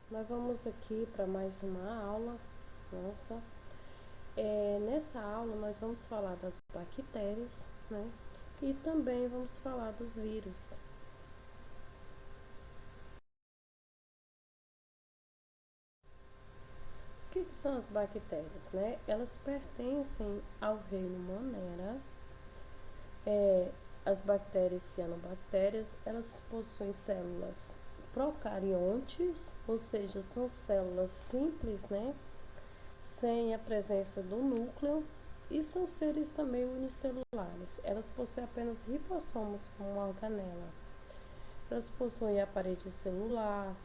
Nós vamos aqui para mais uma aula nossa. Nessa aula nós vamos falar das bactérias, né? E também vamos falar dos vírus. O que são as bactérias, né? Elas pertencem ao reino Monera. As bactérias cianobactérias, elas possuem células procariontes, ou seja, são células simples, né? Sem a presença do núcleo, e são seres também unicelulares. Elas possuem apenas ribossomos como organela. Elas possuem a parede celular,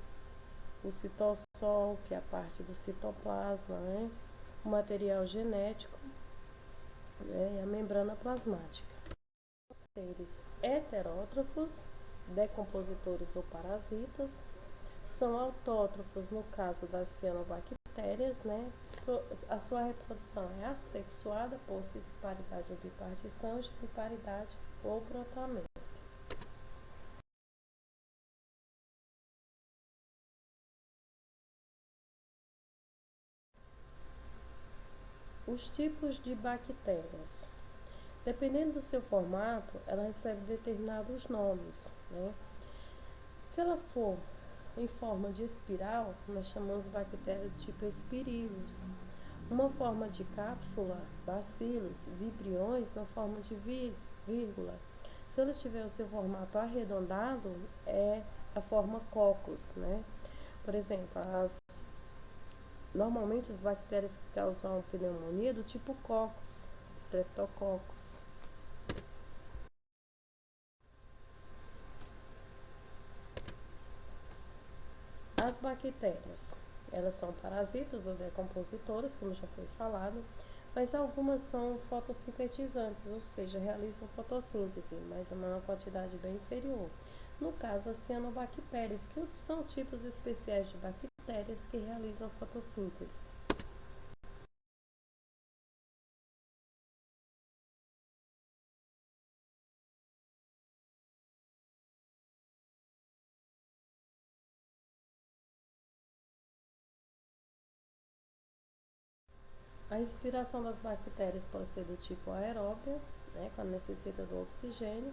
o citossol, que é a parte do citoplasma, né? O material genético, né? E a membrana plasmática. Seres heterótrofos, decompositores ou parasitas, são autótrofos no caso das cianobactérias, né? A sua reprodução é assexuada por cisparidade ou bipartição, biparidade ou brotamento. Os tipos de bactérias. Dependendo do seu formato, ela recebe determinados nomes, né? Se ela for em forma de espiral, nós chamamos bactéria do tipo Spirillus. Uma forma de cápsula, bacilos, vibriões na forma de vírgula. Se ela tiver o seu formato arredondado, é a forma coccus, né? Por exemplo, normalmente as bactérias que causam pneumonia do tipo coccus, streptococcus. As bactérias, elas são parasitas ou decompositoras, como já foi falado, mas algumas são fotossintetizantes, ou seja, realizam fotossíntese, mas a uma quantidade bem inferior. No caso, as cianobactérias, que são tipos especiais de bactérias que realizam fotossíntese. A respiração das bactérias pode ser do tipo aeróbia, né, quando necessita do oxigênio,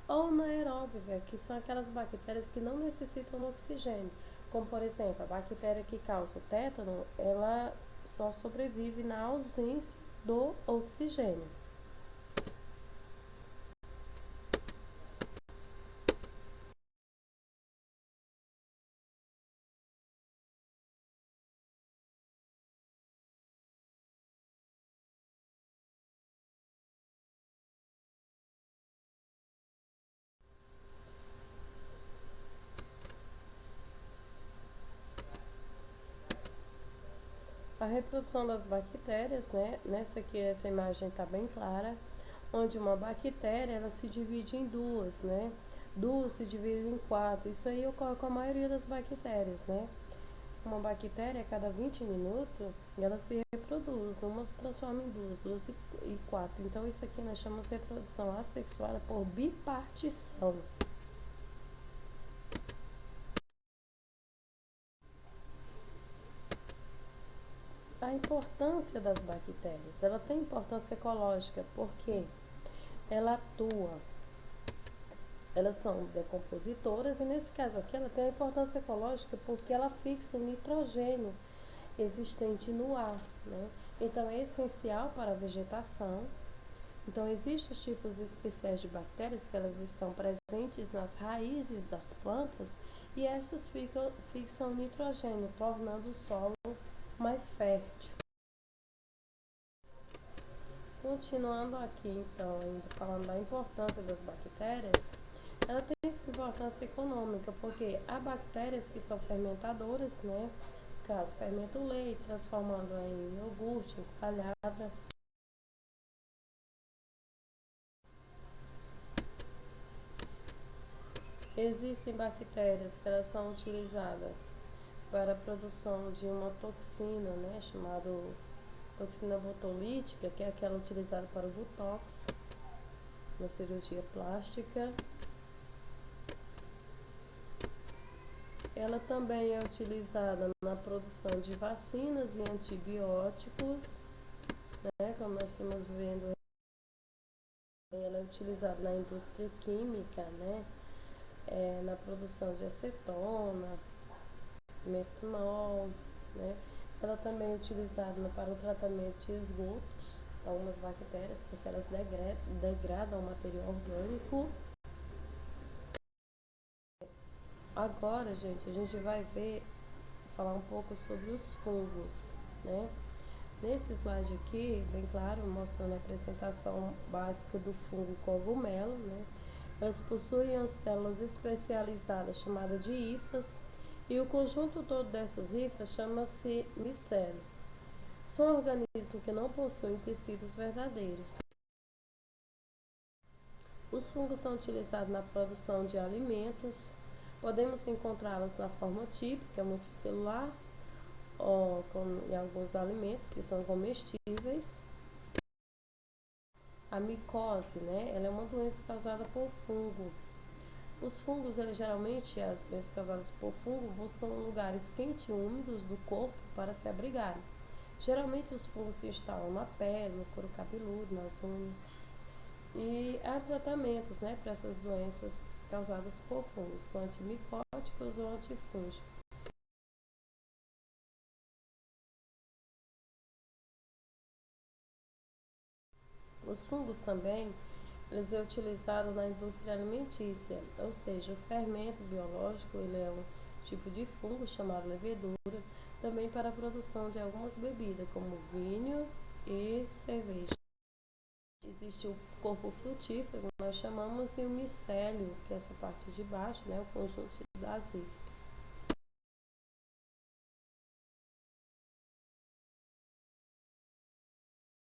ou anaeróbica, que são aquelas bactérias que não necessitam do oxigênio, como por exemplo a bactéria que causa o tétano, ela só sobrevive na ausência do oxigênio. A reprodução das bactérias, né? Nessa aqui essa imagem está bem clara, onde uma bactéria ela se divide em duas, né? Duas se dividem em quatro. Isso aí ocorre com a maioria das bactérias, né? Uma bactéria a cada 20 minutos ela se reproduz, uma se transforma em duas, duas e quatro. Então isso aqui nós chamamos de reprodução assexuada por bipartição. A importância das bactérias, ela tem importância ecológica porque ela atua, elas são decompositoras e nesse caso aqui ela tem a importância ecológica porque ela fixa o nitrogênio existente no ar, né? Então é essencial para a vegetação. Então existem os tipos especiais de bactérias que elas estão presentes nas raízes das plantas e estas fixam o nitrogênio, tornando o solo mais fértil. Continuando aqui, então, ainda falando da importância das bactérias, ela tem sua importância econômica, porque há bactérias que são fermentadoras, né? No caso, fermenta o leite, transformando em iogurte, em coalhada. Existem bactérias que elas são utilizadas para a produção de uma toxina, né? Chamada toxina botulítica, que é aquela utilizada para o botox, na cirurgia plástica. Ela também é utilizada na produção de vacinas e antibióticos, né? Como nós estamos vendo, ela é utilizada na indústria química, né? Na produção de acetona, metanol, né? Ela também é utilizada para o tratamento de esgotos, algumas bactérias, porque elas degradam o material orgânico. Agora, gente, a gente vai falar um pouco sobre os fungos, né? Nesse slide aqui, bem claro, mostrando a apresentação básica do fungo cogumelo, né? Elas possuem as células especializadas chamadas de hifas, e o conjunto todo dessas hifas chama-se micélio. São organismos que não possuem tecidos verdadeiros. Os fungos são utilizados na produção de alimentos. Podemos encontrá-los na forma típica, multicelular, ou em alguns alimentos que são comestíveis. A micose, né, ela é uma doença causada por fungo. Os fungos, geralmente, as doenças causadas por fungo buscam lugares quentes e úmidos do corpo para se abrigarem. Geralmente, os fungos se instalam na pele, no couro cabeludo, nas unhas. E há tratamentos, né, para essas doenças causadas por fungos, com antimicóticos ou antifúngicos. Os fungos também, eles são utilizados na indústria alimentícia, ou seja, o fermento biológico, ele é um tipo de fungo chamado levedura, também para a produção de algumas bebidas, como vinho e cerveja. Existe o corpo frutífero, que nós chamamos, e o micélio, que é essa parte de baixo, né, o conjunto das hifas.